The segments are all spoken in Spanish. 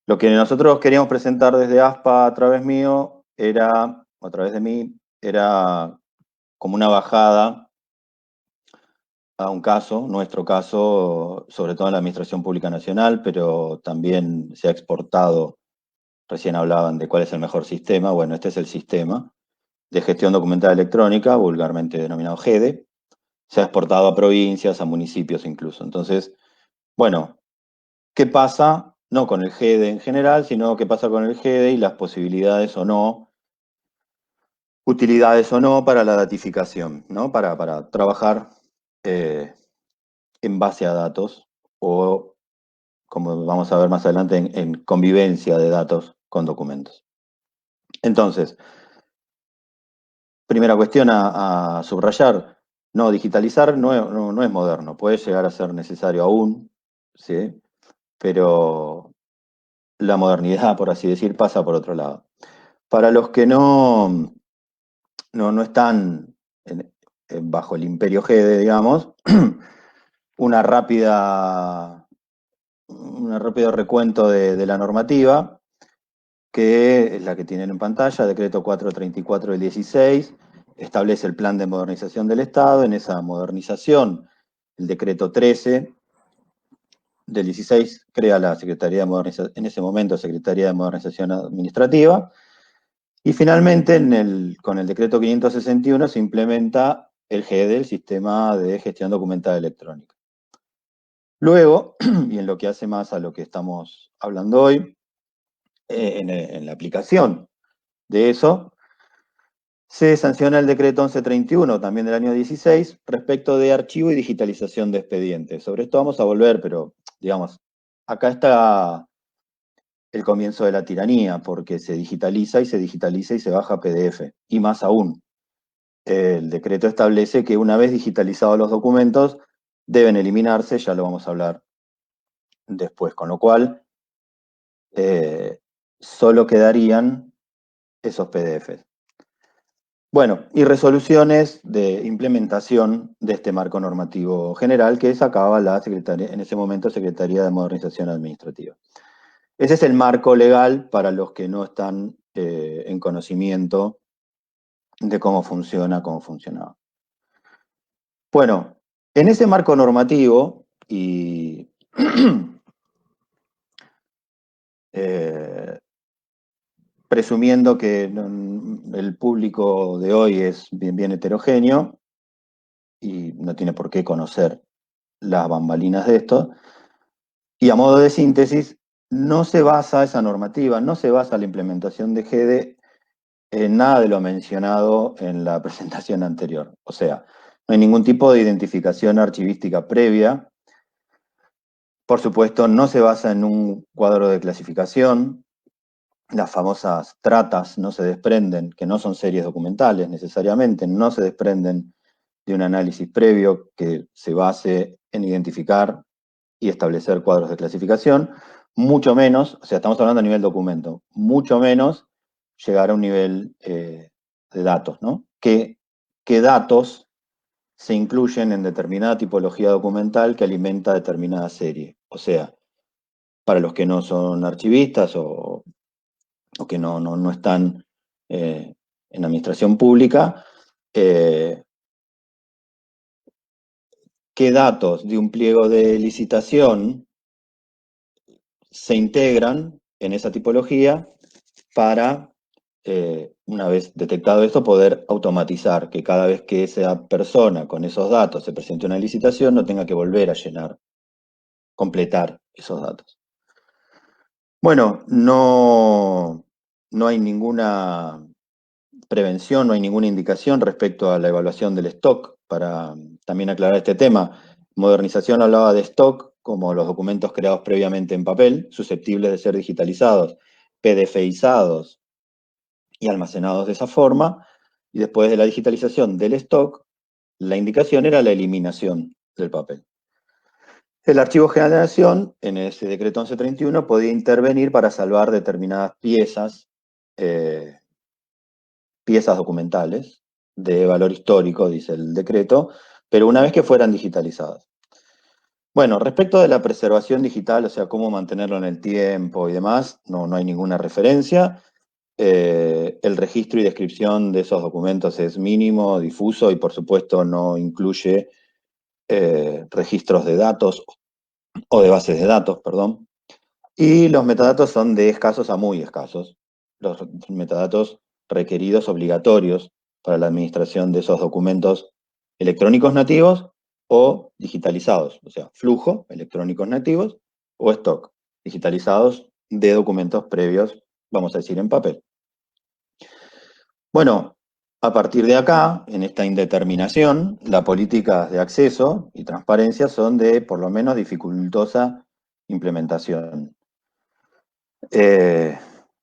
Lo que nosotros queríamos presentar desde ASPA a través mío era, o a través de mí, era como una bajada a un caso, nuestro caso, sobre todo en la Administración Pública Nacional, pero también se ha exportado, recién hablaban de cuál es el mejor sistema, bueno, este es el sistema de gestión documental electrónica, vulgarmente denominado GEDE, se ha exportado a provincias, a municipios incluso. Entonces, bueno, ¿qué pasa? No con el GEDE en general, sino qué pasa con el GEDE y las posibilidades o no, utilidades o no para la datificación, ¿no? Para trabajar eh, en base a datos o, como vamos a ver más adelante, en convivencia de datos con documentos. Entonces, primera cuestión a subrayar, no, digitalizar no es moderno, puede llegar a ser necesario aún, ¿sí? Pero la modernidad, por así decir, pasa por otro lado. Para los que no están bajo el imperio GEDE, digamos, una un rápido recuento de la normativa, que es la que tienen en pantalla, decreto 434 del 16, establece el plan de modernización del Estado. En esa modernización, el decreto 13 del 16 crea la Secretaría de Modernización, en ese momento Secretaría de Modernización Administrativa, y finalmente con el decreto 561 se implementa el GEDE, el Sistema de Gestión Documental Electrónica. Luego, y en lo que hace más a lo que estamos hablando hoy, en la aplicación de eso, se sanciona el decreto 1131, también del año 16, respecto de archivo y digitalización de expedientes. Sobre esto vamos a volver, pero, digamos, acá está el comienzo de la tiranía, porque se digitaliza y se baja PDF, y más aún. El decreto establece que una vez digitalizados los documentos, deben eliminarse, ya lo vamos a hablar después, con lo cual solo quedarían esos PDFs. Bueno, y resoluciones de implementación de este marco normativo general que sacaba la Secretaría, en ese momento Secretaría de Modernización Administrativa. Ese es el marco legal para los que no están en conocimiento de cómo funcionaba. Bueno, en ese marco normativo y presumiendo que el público de hoy es bien heterogéneo y no tiene por qué conocer las bambalinas de esto, y a modo de síntesis, no se basa esa normativa, no se basa la implementación de GEDE en nada de lo mencionado en la presentación anterior. O sea, no hay ningún tipo de identificación archivística previa. Por supuesto, no se basa en un cuadro de clasificación. Las famosas tratas no se desprenden, que no son series documentales necesariamente, no se desprenden de un análisis previo que se base en identificar y establecer cuadros de clasificación, mucho menos, o sea, estamos hablando a nivel documento, mucho menos llegar a un nivel de datos, ¿no? ¿Qué datos se incluyen en determinada tipología documental que alimenta determinada serie? O sea, para los que no son archivistas o que no están en administración pública, ¿qué datos de un pliego de licitación se integran en esa tipología para, una vez detectado esto, poder automatizar que cada vez que esa persona con esos datos se presente una licitación no tenga que volver a llenar, completar esos datos? Bueno, no hay ninguna prevención, no hay ninguna indicación respecto a la evaluación del stock. Para también aclarar este tema, modernización hablaba de stock como los documentos creados previamente en papel, susceptibles de ser digitalizados, PDFizados y almacenados de esa forma, y después de la digitalización del stock, la indicación era la eliminación del papel. El Archivo General de la Nación, en ese decreto 1131, podía intervenir para salvar determinadas piezas documentales de valor histórico, dice el decreto, pero una vez que fueran digitalizadas. Bueno, respecto de la preservación digital, o sea, cómo mantenerlo en el tiempo y demás, no hay ninguna referencia. El registro y descripción de esos documentos es mínimo, difuso y por supuesto no incluye registros de datos o de bases de datos, perdón. Y los metadatos son de escasos a muy escasos. Los metadatos requeridos obligatorios para la administración de esos documentos electrónicos nativos o digitalizados, o sea, flujo, electrónicos nativos, o stock, digitalizados de documentos previos, vamos a decir, en papel. Bueno, a partir de acá, en esta indeterminación, las políticas de acceso y transparencia son de, por lo menos, dificultosa implementación.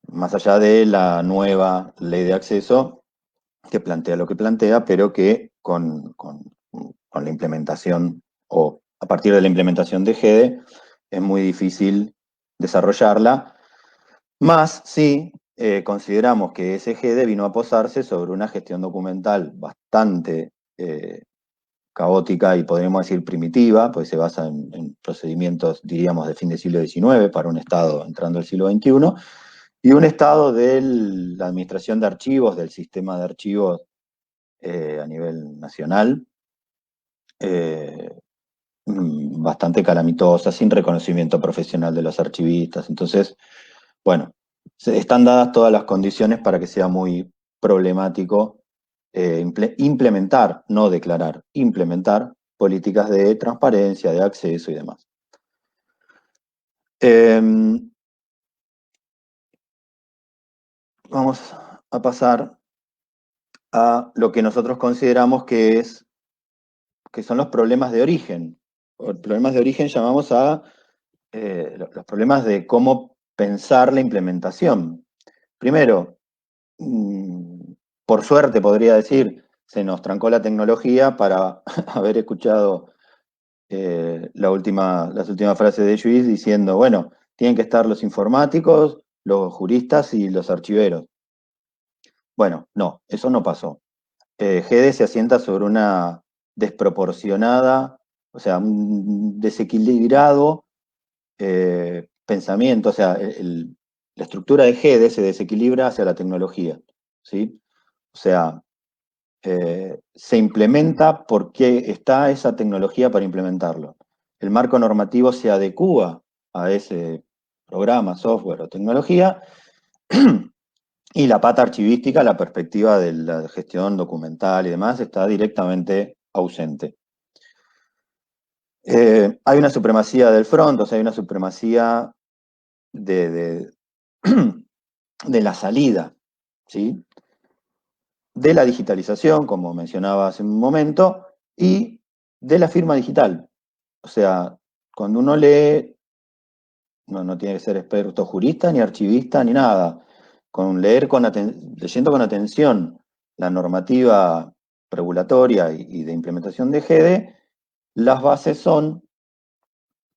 Más allá de la nueva ley de acceso, que plantea lo que plantea, pero que con la implementación o a partir de la implementación de GEDE es muy difícil desarrollarla. Más si consideramos que ese GEDE vino a posarse sobre una gestión documental bastante caótica y podríamos decir primitiva, pues se basa en procedimientos, diríamos, de fin del siglo XIX para un Estado entrando al siglo XXI, y un estado de la administración de archivos, del sistema de archivos a nivel nacional, bastante calamitosa, sin reconocimiento profesional de los archivistas. Entonces, bueno, están dadas todas las condiciones para que sea muy problemático implementar, no declarar, implementar políticas de transparencia, de acceso y demás. Vamos a pasar a lo que nosotros consideramos que son los problemas de origen. Los problemas de origen llamamos a los problemas de cómo pensar la implementación. Primero, por suerte podría decir, se nos trancó la tecnología para haber escuchado las últimas frases de Lluís diciendo, bueno, tienen que estar los informáticos, los juristas y los archiveros. Bueno, no, eso no pasó. GEDE se asienta sobre una desproporcionada, o sea, un desequilibrado pensamiento, o sea, la estructura de GEDE se desequilibra hacia la tecnología, ¿sí? O sea, se implementa porque está esa tecnología para implementarlo. El marco normativo se adecúa a ese programa, software o tecnología, y la pata archivística, la perspectiva de la gestión documental y demás, está directamente ausente. Hay una supremacía del front, o sea, hay una supremacía de la salida, ¿sí? De la digitalización, como mencionaba hace un momento, y de la firma digital. O sea, cuando uno lee, no tiene que ser experto jurista, ni archivista, ni nada. Leyendo con atención la normativa regulatoria y de implementación de GEDE, las bases son,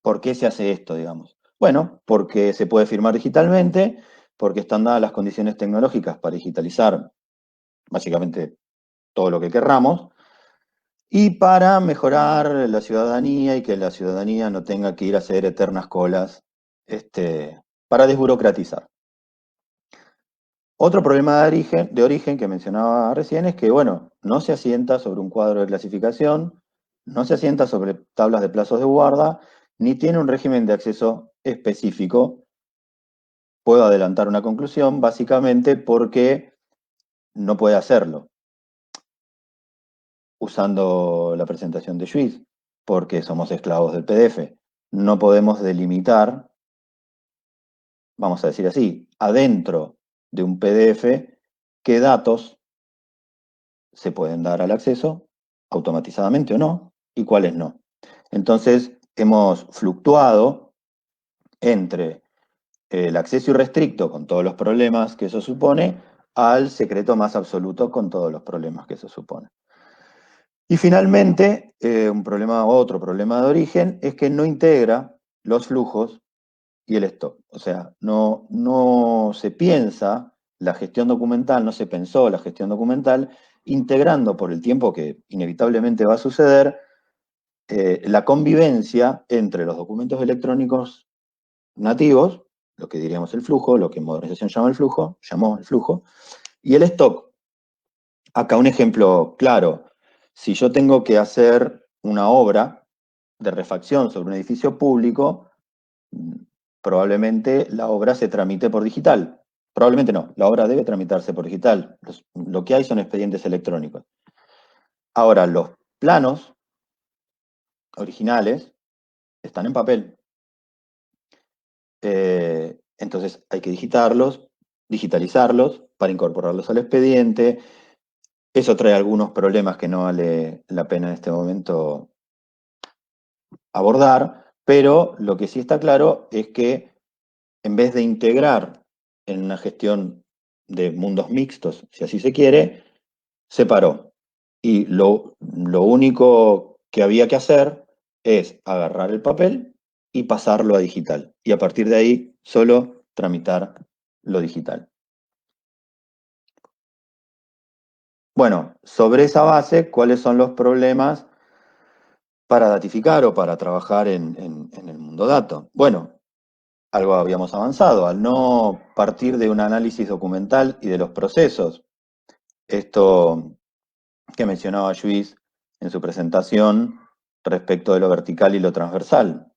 ¿por qué se hace esto, digamos? Bueno, porque se puede firmar digitalmente, porque están dadas las condiciones tecnológicas para digitalizar básicamente todo lo que querramos, y para mejorar la ciudadanía y que la ciudadanía no tenga que ir a hacer eternas colas para desburocratizar. Otro problema de origen que mencionaba recién es que, bueno, no se asienta sobre un cuadro de clasificación, no se asienta sobre tablas de plazos de guarda, ni tiene un régimen de acceso específico. Puedo adelantar una conclusión, básicamente porque no puede hacerlo, usando la presentación de Lluís, porque somos esclavos del PDF. No podemos delimitar, vamos a decir así, adentro de un PDF, qué datos se pueden dar al acceso, automatizadamente o no, y cuáles no. Entonces, hemos fluctuado entre el acceso irrestricto con todos los problemas que eso supone, al secreto más absoluto con todos los problemas que eso supone. Y finalmente, otro problema de origen es que no integra los flujos y el stock. O sea, no se piensa la gestión documental, no se pensó la gestión documental integrando por el tiempo que inevitablemente va a suceder la convivencia entre los documentos electrónicos nativos, lo que diríamos el flujo, lo que en modernización llamó el flujo, y el stock. Acá un ejemplo claro. Si yo tengo que hacer una obra de refacción sobre un edificio público, probablemente la obra se tramite por digital. Probablemente no, la obra debe tramitarse por digital. Lo que hay son expedientes electrónicos. Ahora, los planos originales están en papel. Entonces hay que digitalizarlos para incorporarlos al expediente. Eso trae algunos problemas que no vale la pena en este momento abordar, pero lo que sí está claro es que en vez de integrar en una gestión de mundos mixtos, si así se quiere, separó. Y lo único que había que hacer es agarrar el papel y pasarlo a digital. Y a partir de ahí, solo tramitar lo digital. Bueno, sobre esa base, ¿cuáles son los problemas para datificar o para trabajar en el mundo dato? Bueno, algo habíamos avanzado, al no partir de un análisis documental y de los procesos. Esto que mencionaba Luis en su presentación respecto de lo vertical y lo transversal.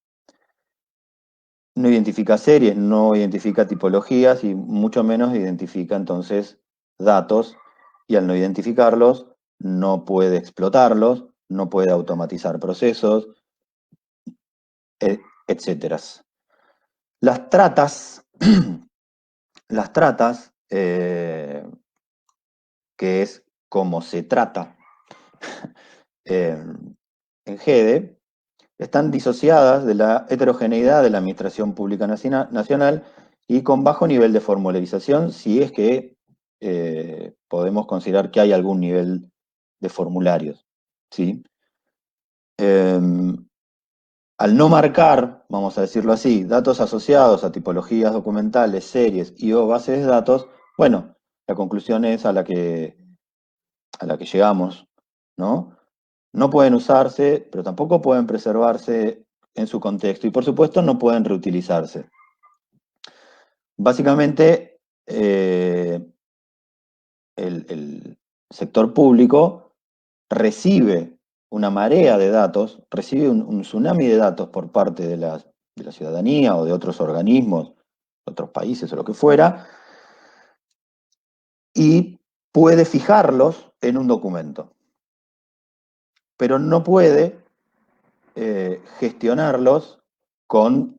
No identifica series, no identifica tipologías y mucho menos identifica entonces datos, y al no identificarlos no puede explotarlos, no puede automatizar procesos, etc. Las tratas, las tratas, que es como se trata en GEDE, están disociadas de la heterogeneidad de la Administración Pública Nacional y con bajo nivel de formularización, si es que podemos considerar que hay algún nivel de formularios. ¿Sí? Al no marcar, vamos a decirlo así, datos asociados a tipologías documentales, series y o bases de datos, bueno, la conclusión es a la que llegamos, ¿no? No pueden usarse, pero tampoco pueden preservarse en su contexto y por supuesto no pueden reutilizarse. Básicamente, el sector público recibe una marea de datos, recibe un tsunami de datos por parte de la ciudadanía o de otros organismos, otros países o lo que fuera, y puede fijarlos en un documento, pero no puede gestionarlos con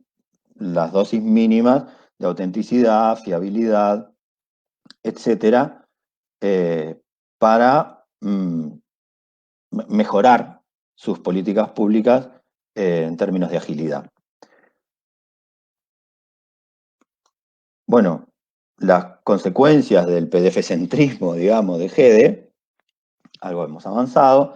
las dosis mínimas de autenticidad, fiabilidad, etcétera, para mejorar sus políticas públicas en términos de agilidad. Bueno, las consecuencias del PDF-centrismo, digamos, de GEDE, algo hemos avanzado,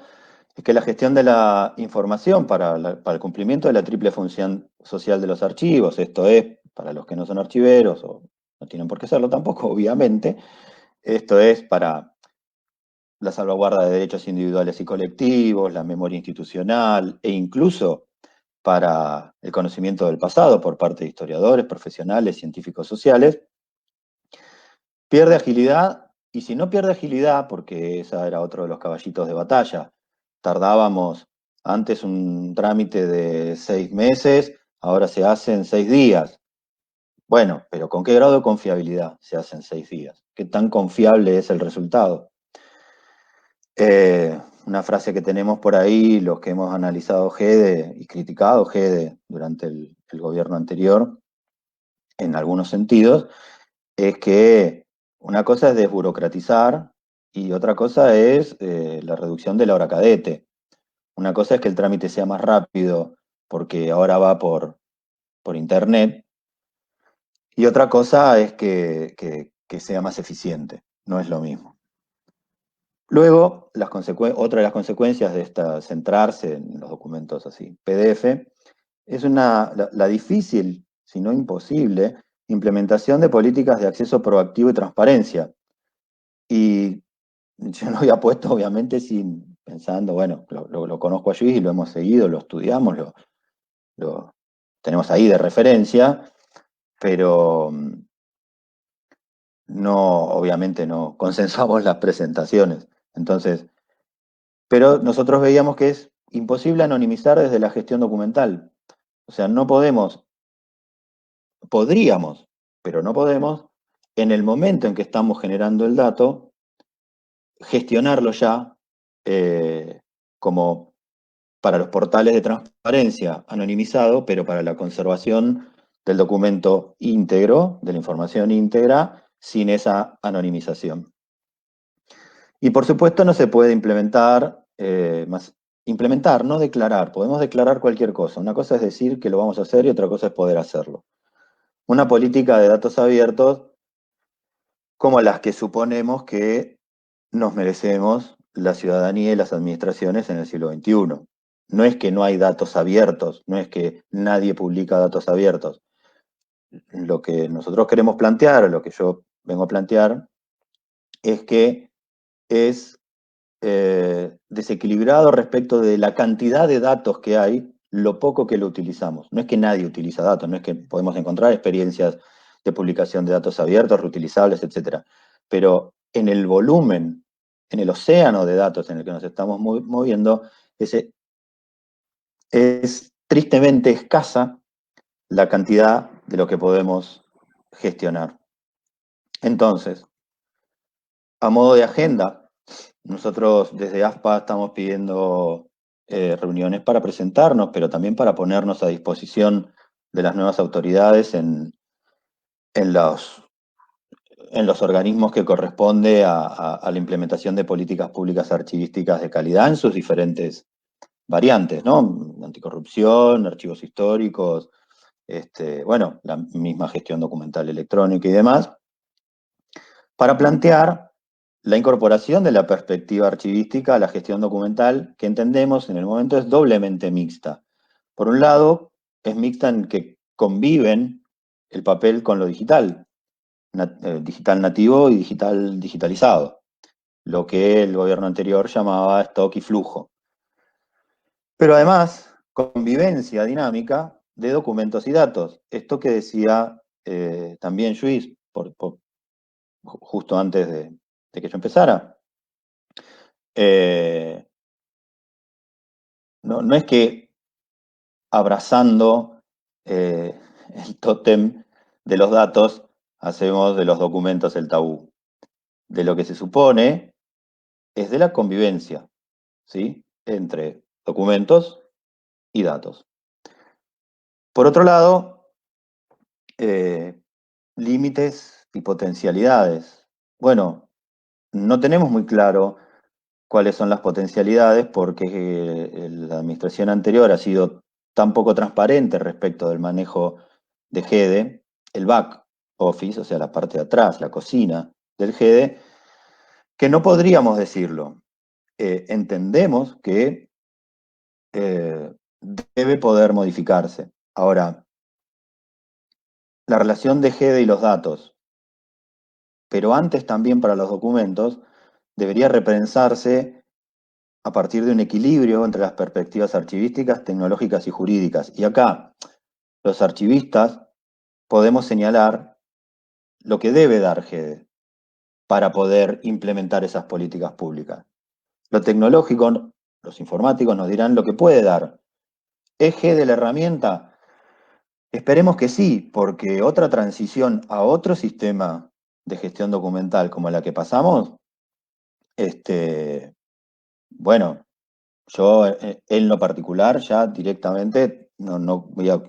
es que la gestión de la información para el cumplimiento de la triple función social de los archivos, esto es, para los que no son archiveros, o no tienen por qué serlo tampoco, obviamente, esto es para la salvaguarda de derechos individuales y colectivos, la memoria institucional e incluso para el conocimiento del pasado por parte de historiadores, profesionales, científicos sociales, pierde agilidad, y si no pierde agilidad, porque esa era otro de los caballitos de batalla, tardábamos antes un trámite de 6 meses, ahora se hace en 6 días. Bueno, pero ¿con qué grado de confiabilidad se hace en 6 días? ¿Qué tan confiable es el resultado? Una frase que tenemos por ahí, los que hemos analizado GEDE y criticado GEDE durante el gobierno anterior, en algunos sentidos, es que una cosa es desburocratizar y otra cosa es la reducción de la hora cadete. Una cosa es que el trámite sea más rápido porque ahora va por internet, y otra cosa es que sea más eficiente. No es lo mismo. Luego, otra de las consecuencias de centrarse en los documentos así, PDF, es la difícil, si no imposible, implementación de políticas de acceso proactivo y transparencia. Y yo lo había puesto, obviamente, sin pensando, bueno, lo conozco a Lluís y lo hemos seguido, lo estudiamos, lo tenemos ahí de referencia, pero no, obviamente no consensuamos las presentaciones. Entonces, pero nosotros veíamos que es imposible anonimizar desde la gestión documental. O sea, no podemos, podríamos, pero no podemos, en el momento en que estamos generando el dato, gestionarlo ya como para los portales de transparencia anonimizado, pero para la conservación del documento íntegro, de la información íntegra, sin esa anonimización. Y por supuesto no se puede implementar, no declarar. Podemos declarar cualquier cosa. Una cosa es decir que lo vamos a hacer y otra cosa es poder hacerlo. Una política de datos abiertos como las que suponemos que nos merecemos la ciudadanía y las administraciones en el siglo XXI. No es que no hay datos abiertos, no es que nadie publica datos abiertos. Lo que nosotros queremos plantear, o lo que yo vengo a plantear, es que es desequilibrado respecto de la cantidad de datos que hay, lo poco que lo utilizamos. No es que nadie utiliza datos, no es que podemos encontrar experiencias de publicación de datos abiertos, reutilizables, etcétera. Pero en el volumen, en el océano de datos en el que nos estamos moviendo, es tristemente escasa la cantidad de lo que podemos gestionar. Entonces, a modo de agenda, nosotros desde ASPA estamos pidiendo reuniones para presentarnos, pero también para ponernos a disposición de las nuevas autoridades en los, en los organismos que corresponde a la implementación de políticas públicas archivísticas de calidad en sus diferentes variantes, ¿no? Anticorrupción, archivos históricos, bueno, la misma gestión documental electrónica y demás, para plantear la incorporación de la perspectiva archivística a la gestión documental, que entendemos en el momento es doblemente mixta. Por un lado, es mixta en que conviven el papel con lo digital, digital nativo y digital digitalizado, lo que el gobierno anterior llamaba stock y flujo. Pero además, convivencia dinámica de documentos y datos. Esto que decía también Lluís, justo antes de que yo empezara. No es que abrazando el tótem de los datos hacemos de los documentos el tabú. De lo que se supone es de la convivencia, ¿sí? Entre documentos y datos. Por otro lado, límites y potencialidades. Bueno, no tenemos muy claro cuáles son las potencialidades porque la administración anterior ha sido tan poco transparente respecto del manejo de GEDE, el back office, o sea, la parte de atrás, la cocina del GEDE, que no podríamos decirlo. Entendemos que debe poder modificarse. Ahora, la relación de GEDE y los datos, pero antes también para los documentos, debería repensarse a partir de un equilibrio entre las perspectivas archivísticas, tecnológicas y jurídicas. Y acá, los archivistas podemos señalar lo que debe dar GEDE para poder implementar esas políticas públicas. Lo tecnológico, los informáticos nos dirán lo que puede dar. ¿Es GEDE la herramienta? Esperemos que sí, porque otra transición a otro sistema de gestión documental como la que pasamos, bueno, yo en lo particular ya directamente no voy a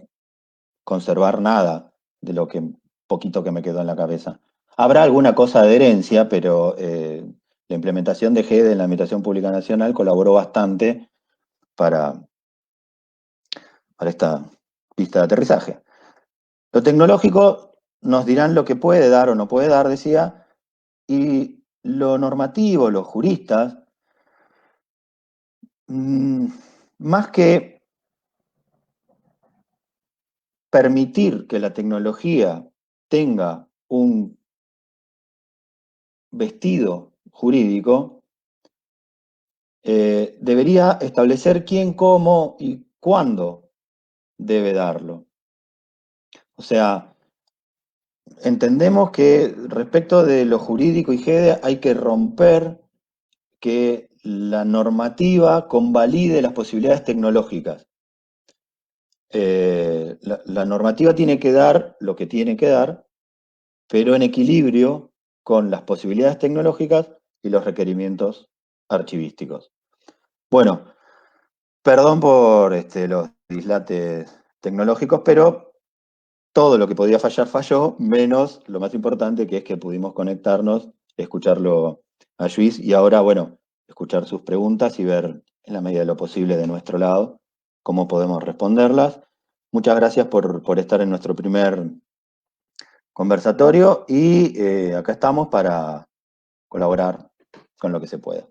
conservar nada de lo que poquito que me quedó en la cabeza. Habrá alguna cosa de herencia, pero la implementación de GED en la Administración Pública Nacional colaboró bastante para, para esta pista de aterrizaje. Lo tecnológico nos dirán lo que puede dar o no puede dar, decía, y lo normativo, los juristas, más que permitir que la tecnología tenga un vestido jurídico, debería establecer quién, cómo y cuándo debe darlo. O sea, entendemos que respecto de lo jurídico y GEDE hay que romper que la normativa convalide las posibilidades tecnológicas. La normativa tiene que dar lo que tiene que dar, pero en equilibrio con las posibilidades tecnológicas y los requerimientos archivísticos. Bueno, perdón por los dislates tecnológicos, pero todo lo que podía fallar falló, menos lo más importante, que es que pudimos conectarnos, escucharlo a Luis y ahora, bueno, escuchar sus preguntas y ver en la medida de lo posible de nuestro lado cómo podemos responderlas. Muchas gracias por estar en nuestro primer conversatorio y acá estamos para colaborar con lo que se pueda.